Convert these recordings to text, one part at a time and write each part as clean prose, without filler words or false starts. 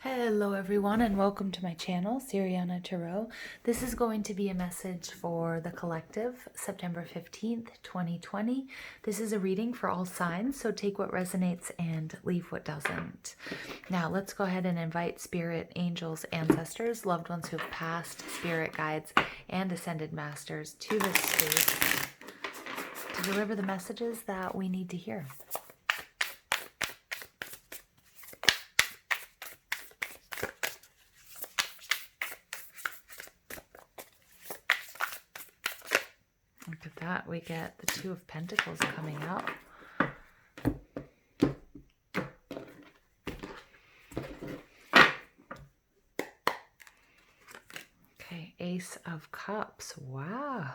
Hello everyone and welcome to my channel, Siriana Tarot. This is going to be a message for the collective, September 15th, 2020. This is a reading for all signs, so take what resonates and leave what doesn't. Now let's go ahead and invite spirit, angels, ancestors, loved ones who have passed, spirit guides, and ascended masters to this space to deliver the messages that we need to hear. Look at that, we get the Two of Pentacles coming out. Okay, Ace of Cups, wow.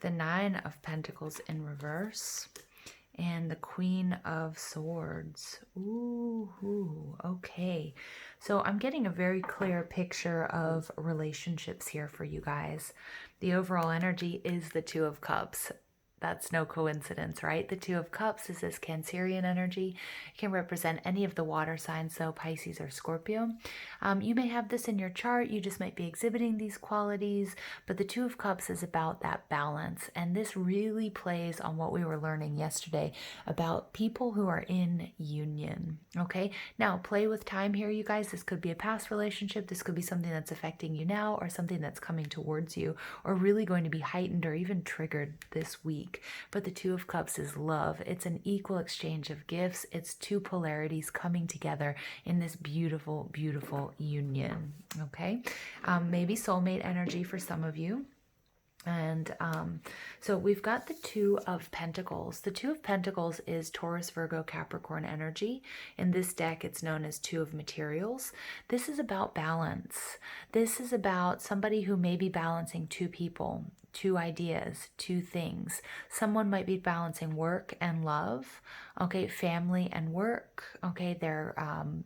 The Nine of Pentacles in reverse. And the Queen of Swords. Ooh, okay. So I'm getting a very clear picture of relationships here for you guys. The overall energy is the Two of Cups. That's no coincidence, right? The Two of Cups is this Cancerian energy. It can represent any of the water signs, so Pisces or Scorpio. You may have this in your chart. You just might be exhibiting these qualities. But the Two of Cups is about that balance. And this really plays on what we were learning yesterday about people who are in union. Okay? Now, play with time here, you guys. This could be a past relationship. This could be something that's affecting you now or something that's coming towards you or really going to be heightened or even triggered this week. But the Two of Cups is love. It's an equal exchange of gifts. It's two polarities coming together in this beautiful, beautiful union. Okay? Maybe soulmate energy for some of you. And so we've got the Two of Pentacles. The Two of Pentacles is Taurus, Virgo, Capricorn energy. In this deck, it's known as Two of Materials. This is about balance. This is about somebody who may be balancing two people, two ideas, two things. Someone might be balancing work and love, okay, family and work, okay,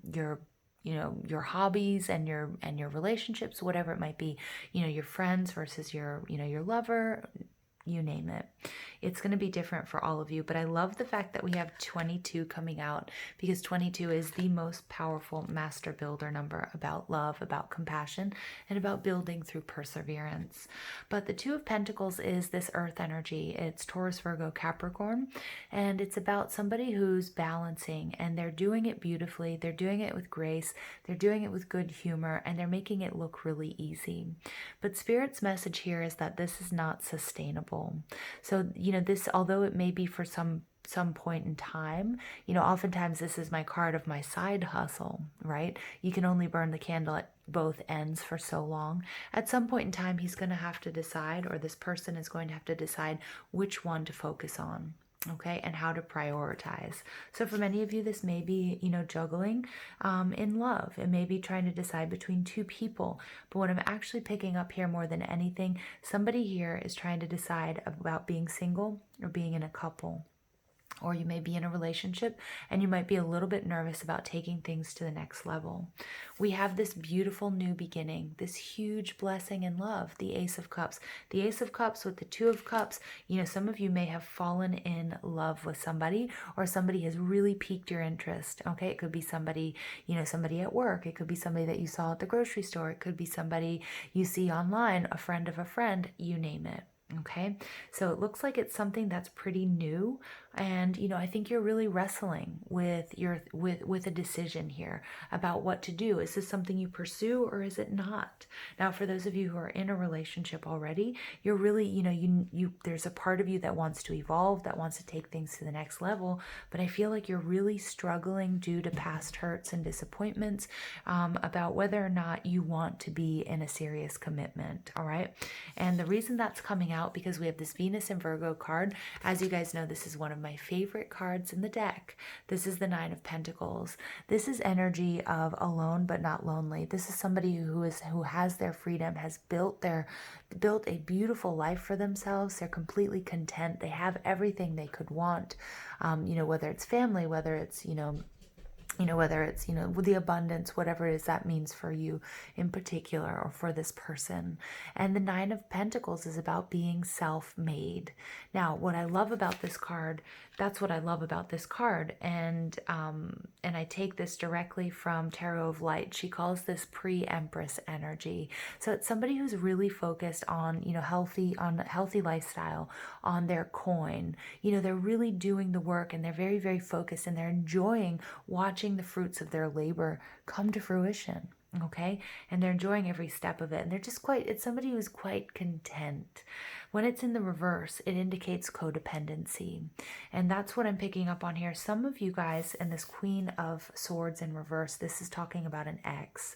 your hobbies and your relationships, whatever it might be, your friends versus your lover, you name it. It's going to be different for all of you, but I love the fact that we have 22 coming out because 22 is the most powerful master builder number about love, about compassion, and about building through perseverance. But the Two of Pentacles is this earth energy. It's Taurus, Virgo, Capricorn, and it's about somebody who's balancing, and they're doing it beautifully. They're doing it with grace. They're doing it with good humor, and they're making it look really easy. But Spirit's message here is that this is not sustainable. So, this, although it may be for some point in time, oftentimes this is my card of my side hustle, right? You can only burn the candle at both ends for so long. At some point in time, he's going to have to decide, or this person is going to have to decide which one to focus on. Okay, and how to prioritize. So for many of you, this may be, juggling in love. It may be trying to decide between two people. But what I'm actually picking up here more than anything, somebody here is trying to decide about being single or being in a couple. Or you may be in a relationship and you might be a little bit nervous about taking things to the next level. We have this beautiful new beginning, this huge blessing in love, the Ace of Cups. The Ace of Cups with the Two of Cups, some of you may have fallen in love with somebody, or somebody has really piqued your interest. Okay, it could be somebody, somebody at work. It could be somebody that you saw at the grocery store. It could be somebody you see online, a friend of a friend, you name it. Okay, so it looks like it's something that's pretty new, and I think you're really wrestling with with a decision here about what to do. Is this something you pursue or is it not? Now, for those of you who are in a relationship already, you're really, there's a part of you that wants to evolve, that wants to take things to the next level, but I feel like you're really struggling due to past hurts and disappointments about whether or not you want to be in a serious commitment. All right, and the reason that's coming out because we have this Venus and Virgo card. As you guys know, this is one of my favorite cards in the deck. This is the Nine of Pentacles. This is energy of alone but not lonely. This is somebody who has their freedom, has built a beautiful life for themselves. They're completely content. They have everything they could want. Whether it's family, whether it's you know, whether it's, you know, with the abundance, whatever it is that means for you in particular or for this person. And the Nine of Pentacles is about being self-made. Now, what I love about this card, that's what I love about this card. And I take this directly from Tarot of Light. She calls this pre-Empress energy. So it's somebody who's really focused on, you know, healthy lifestyle, on their coin. You know, they're really doing the work, and they're very, very focused, and they're enjoying watching the fruits of their labor come to fruition. Okay, and they're enjoying every step of it, and they're just it's somebody who's quite content. When it's in the reverse, it indicates codependency, and that's what I'm picking up on here. Some of you guys, and this Queen of Swords in reverse, this is talking about an ex,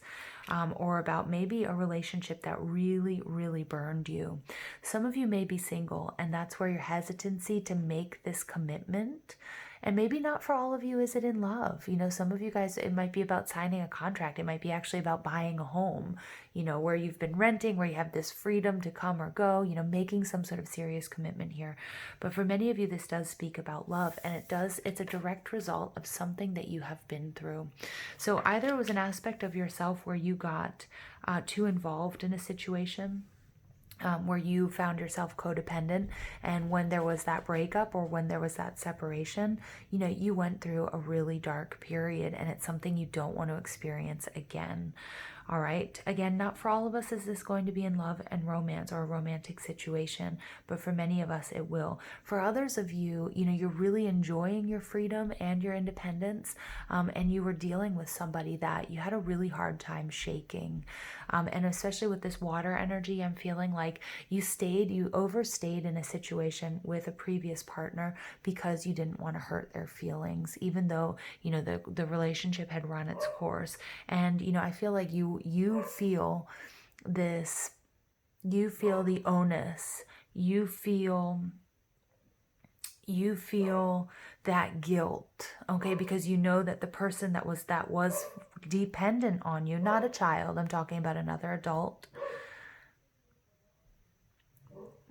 or about maybe a relationship that really, really burned you. Some of you may be single, and that's where your hesitancy to make this commitment. And maybe not for all of you is it in love. You know, some of you guys, it might be about signing a contract. It might be actually about buying a home, you know, where you've been renting, where you have this freedom to come or go, you know, making some sort of serious commitment here. But for many of you, this does speak about love, and it's a direct result of something that you have been through. So either it was an aspect of yourself where you got too involved in a situation, where you found yourself codependent, and when there was that breakup or when there was that separation, you know, you went through a really dark period, and it's something you don't want to experience again. All right. Again, not for all of us is this going to be in love and romance or a romantic situation, but for many of us it will. For others of you, you know, you're really enjoying your freedom and your independence, and you were dealing with somebody that you had a really hard time shaking. And especially with this water energy, I'm feeling like you overstayed in a situation with a previous partner because you didn't want to hurt their feelings, even though, you know, the relationship had run its course. And, you know, I feel like you feel this, you feel the onus, you feel that guilt, okay, because you know that the person that was dependent on you, not a child, I'm talking about another adult.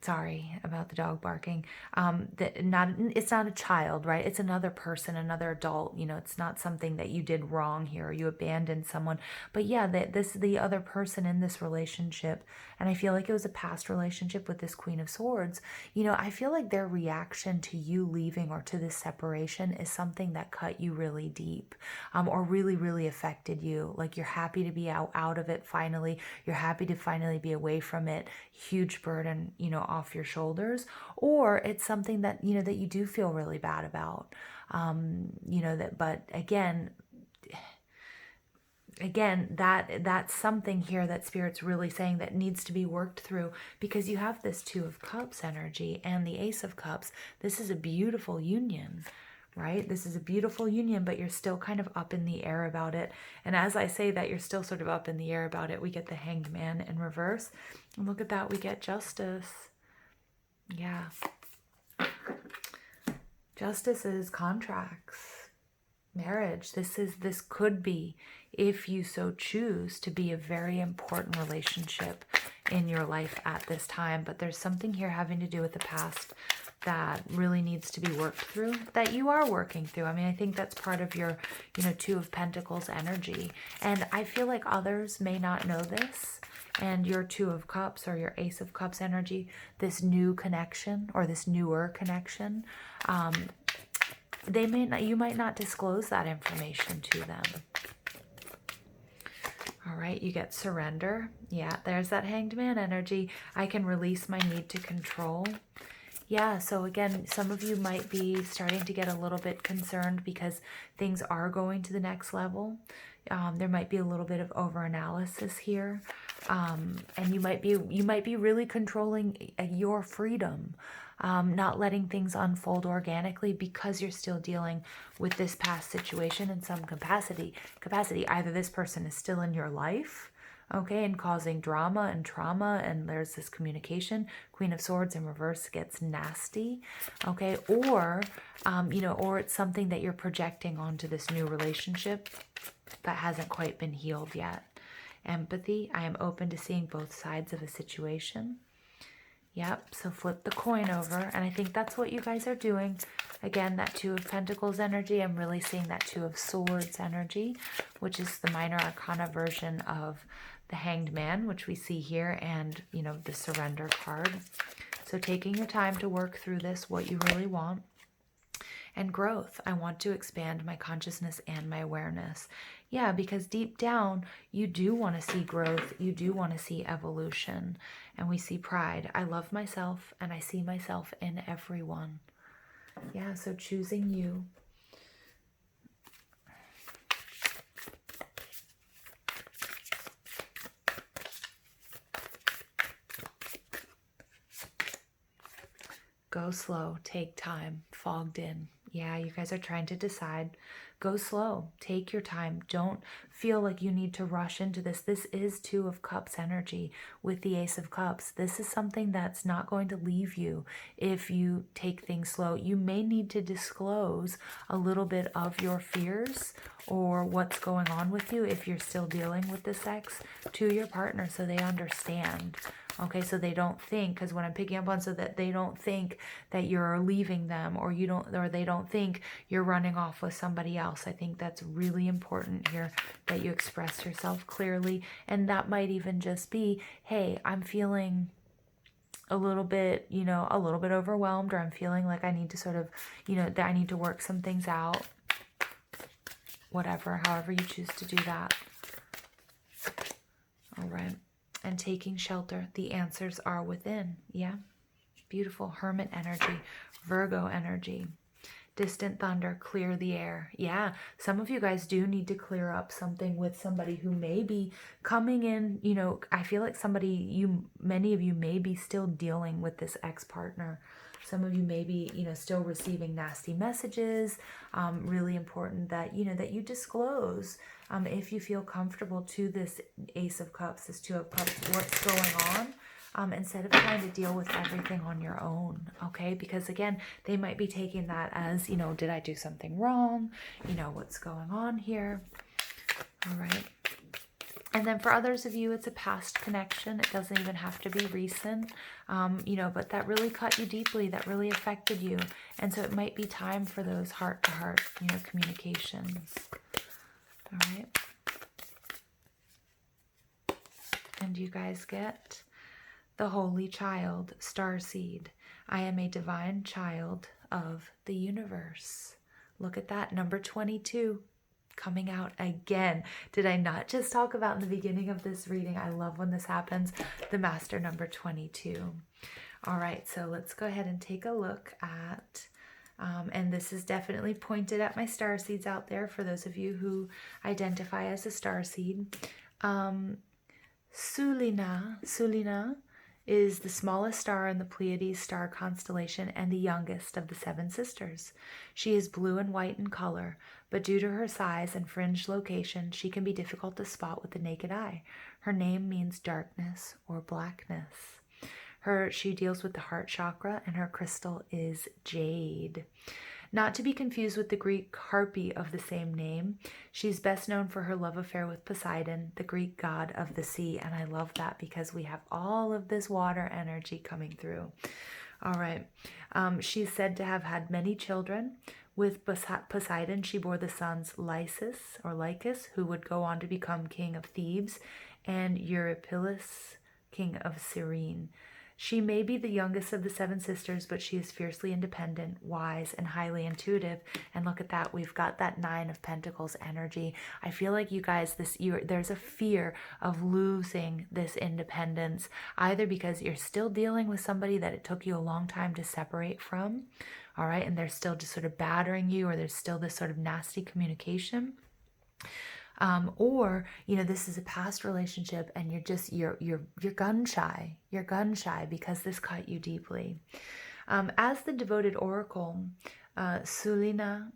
Sorry about the dog barking. It's not a child, right? It's another person, another adult. You know, it's not something that you did wrong here, or you abandoned someone. But yeah, the other person in this relationship, and I feel like it was a past relationship with this Queen of Swords. You know, I feel like their reaction to you leaving or to this separation is something that cut you really deep, or really, really affected you. Like you're happy to be out of it finally. You're happy to finally be away from it. Huge burden, you know, off your shoulders. Or it's something that, you know, that you do feel really bad about. You know, but again, that's something here that Spirit's really saying that needs to be worked through, because you have this Two of Cups energy and the Ace of Cups. This is a beautiful union, right? This is a beautiful union, but you're still kind of up in the air about it. And as I say that, you're still sort of up in the air about it, we get the Hanged Man in reverse. And look at that, we get Justice. Yeah. Justice is contracts, marriage. This could be, if you so choose, to be a very important relationship in your life at this time. But there's something here having to do with the past that really needs to be worked through, that you are working through. I mean, I think that's part of your, you know, Two of Pentacles energy. And I feel like others may not know this, and your Two of Cups or your Ace of Cups energy, this new connection or this newer connection, you might not disclose that information to them. All right, you get Surrender. Yeah, there's that Hanged Man energy. I can release my need to control. Yeah, so again, some of you might be starting to get a little bit concerned because things are going to the next level. There might be a little bit of overanalysis here, and you might be really controlling your freedom, not letting things unfold organically because you're still dealing with this past situation in some capacity. Either this person is still in your life, okay, and causing drama and trauma, and there's this communication. Queen of Swords in reverse gets nasty, okay, or you know, or it's something that you're projecting onto this new relationship that hasn't quite been healed yet. Empathy. I am open to seeing both sides of a situation. Yep, so flip the coin over, and I think that's what you guys are doing. Again, that Two of Pentacles energy, I'm really seeing that Two of Swords energy, which is the minor arcana version of the Hanged Man, which we see here, and, you know, the Surrender card. So taking your time to work through this, what you really want. And growth. I want to expand my consciousness and my awareness. Yeah, because deep down, you do want to see growth. You do want to see evolution. And we see pride. I love myself and I see myself in everyone. Yeah, so choosing you. Go slow, take time, fogged in. Yeah, you guys are trying to decide. Go slow, take your time. Don't feel like you need to rush into this. This is Two of Cups energy with the Ace of Cups. This is something that's not going to leave you if you take things slow. You may need to disclose a little bit of your fears or what's going on with you if you're still dealing with this ex to your partner so they understand. Okay, so they don't think, because when I'm picking up on, so that they don't think that you're leaving them, or you don't, or they don't think you're running off with somebody else. I think that's really important here, that you express yourself clearly. And that might even just be, hey, I'm feeling a little bit, you know, a little bit overwhelmed, or I'm feeling like I need to sort of, you know, that I need to work some things out. Whatever, however you choose to do that. All right. And taking shelter, the answers are within. Yeah, beautiful. Hermit energy, Virgo energy, distant thunder, clear the air. Yeah, some of you guys do need to clear up something with somebody who may be coming in. You know, I feel like many of you may be still dealing with this ex-partner. Some of you may be, you know, still receiving nasty messages. Really important that, you know, that you disclose, if you feel comfortable, to this Ace of Cups, this Two of Cups, what's going on, instead of trying to deal with everything on your own, okay? Because again, they might be taking that as, you know, did I do something wrong? You know, what's going on here? All right. And then for others of you, it's a past connection. It doesn't even have to be recent, you know, but that really cut you deeply, that really affected you. And so it might be time for those heart-to-heart, you know, communications. All right. And you guys get the Holy Child, Starseed. I am a divine child of the universe. Look at that, number 22. Coming out again. Did I not just talk about in the beginning of this reading? I love when this happens. The Master, number 22. All right, so let's go ahead and take a look at, and this is definitely pointed at my star seeds out there for those of you who identify as a star seed. Sulina is the smallest star in the Pleiades star constellation and the youngest of the 7 sisters. She is blue and white in color, but due to her size and fringed location, she can be difficult to spot with the naked eye. Her name means darkness or blackness. She deals with the heart chakra, and her crystal is jade. Not to be confused with the Greek harpy of the same name. She's best known for her love affair with Poseidon, the Greek god of the sea. And I love that because we have all of this water energy coming through. All right. She's said to have had many children. With Poseidon, she bore the sons Lycus, who would go on to become king of Thebes, and Eurypylus, king of Cyrene. She may be the youngest of the 7 sisters, but she is fiercely independent, wise, and highly intuitive. And look at that. We've got that 9 of Pentacles energy. I feel like you guys, there's a fear of losing this independence, either because you're still dealing with somebody that it took you a long time to separate from, all right, and they're still just sort of battering you, or there's still this sort of nasty communication. Or, you know, this is a past relationship and you're gun shy. You're gun shy because this cut you deeply. As the devoted oracle, Sulina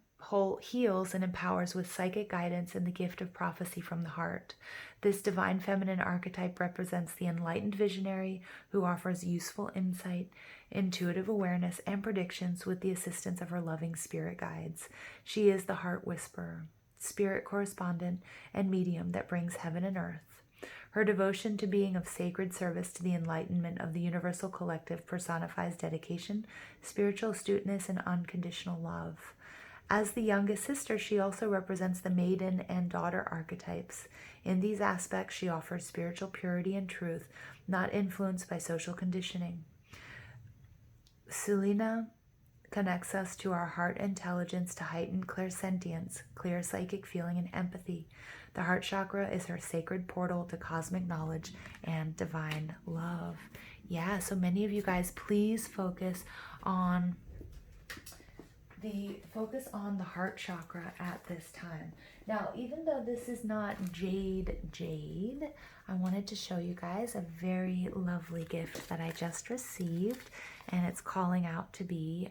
heals and empowers with psychic guidance and the gift of prophecy from the heart. This divine feminine archetype represents the enlightened visionary who offers useful insight, intuitive awareness, and predictions with the assistance of her loving spirit guides. She is the heart whisperer, spirit correspondent, and medium that brings heaven and earth. Her devotion to being of sacred service to the enlightenment of the universal collective personifies dedication, spiritual astuteness, and unconditional love. As the youngest sister, she also represents the maiden and daughter archetypes. In these aspects, she offers spiritual purity and truth, not influenced by social conditioning. Siriana connects us to our heart intelligence to heighten clairsentience, clear psychic feeling, and empathy. The heart chakra is her sacred portal to cosmic knowledge and divine love. Yeah, so many of you guys, please focus on the heart chakra at this time. Now, even though this is not jade, I wanted to show you guys a very lovely gift that I just received, and it's calling out to be,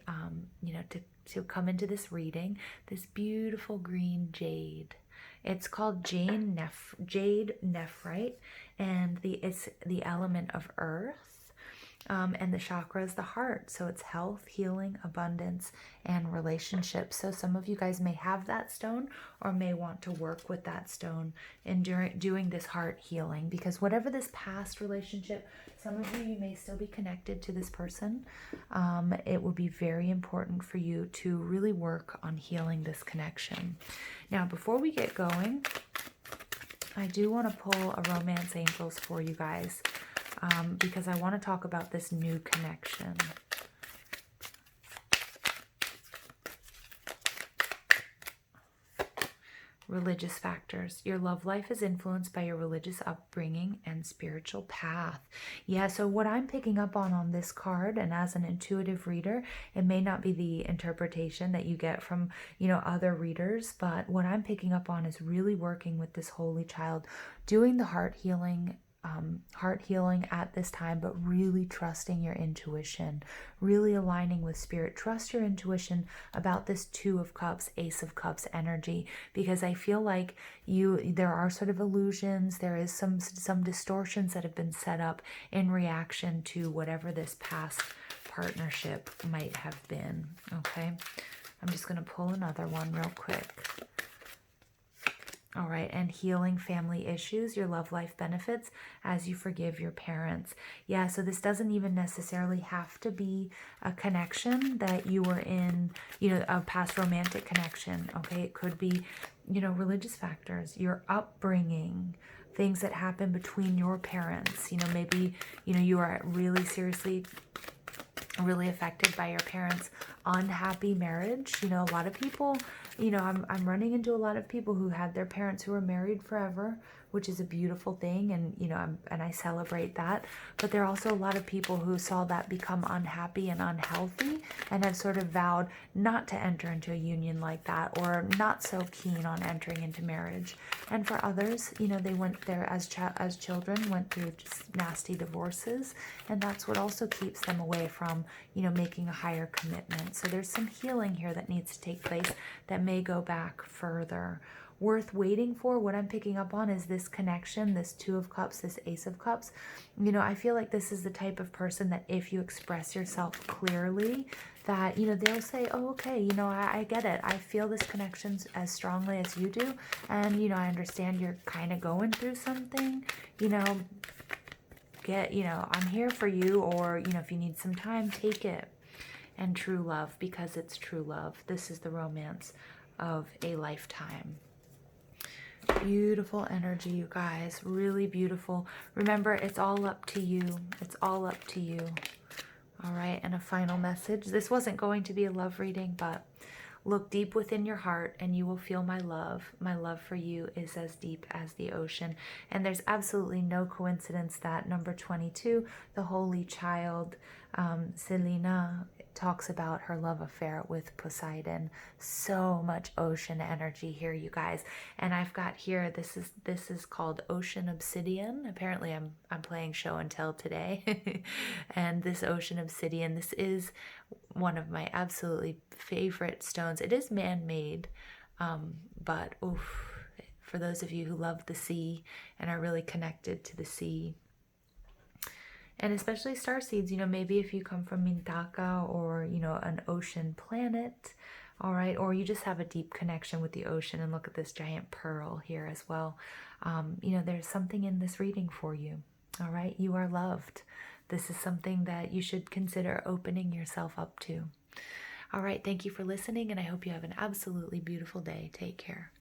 to come into this reading, this beautiful green jade. It's called jade nephrite, and it's the element of earth. And the chakra is the heart, so it's health, healing, abundance, and relationships. So some of you guys may have that stone or may want to work with that stone in doing this heart healing, because whatever this past relationship, some of you may still be connected to this person. It will be very important for you to really work on healing this connection. Now, before we get going, I do want to pull a Romance Angels for you guys. Because I want to talk about this new connection. Religious factors. Your love life is influenced by your religious upbringing and spiritual path. Yeah, so what I'm picking up on this card, and as an intuitive reader, it may not be the interpretation that you get from, other readers, but what I'm picking up on is really working with this holy child, doing the heart healing at this time, but really trusting your intuition, really aligning with spirit. Trust your intuition about this Two of Cups, Ace of Cups energy, because I feel like there are sort of illusions, there is some distortions that have been set up in reaction to whatever this past partnership might have been. Okay, I'm just going to pull another one real quick. All right, and healing family issues, your love life benefits as you forgive your parents. Yeah, so this doesn't even necessarily have to be a connection that you were in, a past romantic connection. Okay, it could be, religious factors, your upbringing, things that happen between your parents. Maybe, you are really seriously really affected by your parents' unhappy marriage. A lot of people, I'm running into a lot of people who had their parents who were married forever, which is a beautiful thing, and I celebrate that. But there are also a lot of people who saw that become unhappy and unhealthy and have sort of vowed not to enter into a union like that, or not so keen on entering into marriage. And for others, they went there as children, went through just nasty divorces, and that's what also keeps them away from, making a higher commitment. So there's some healing here that needs to take place that may go back further. Worth waiting for, what I'm picking up on is this connection, this Two of Cups, this Ace of Cups. I feel like this is the type of person that if you express yourself clearly, that, they'll say, oh, okay, I get it. I feel this connection as strongly as you do. And, I understand you're kind of going through something, I'm here for you, or, if you need some time, take it. And true love, because it's true love. This is the romance of a lifetime. Beautiful energy, you guys. Really beautiful. Remember, it's all up to you. It's all up to you. All right, and a final message. This wasn't going to be a love reading, but look deep within your heart and you will feel my love. My love for you is as deep as the ocean. And there's absolutely no coincidence that number 22, the Holy Child, Siriana, talks about her love affair with Poseidon. So much ocean energy here, you guys. And I've got here, this is called Ocean Obsidian. Apparently I'm playing show and tell today. And this Ocean Obsidian, this is one of my absolutely favorite stones. It is man-made, but for those of you who love the sea and are really connected to the sea, and especially starseeds, maybe if you come from Mintaka or, an ocean planet, All right, or you just have a deep connection with the ocean, and look at this giant pearl here as well. You know, there's something in this reading for you. All right, you are loved. This is something that you should consider opening yourself up to. All right, thank you for listening, and I hope you have an absolutely beautiful day. Take care.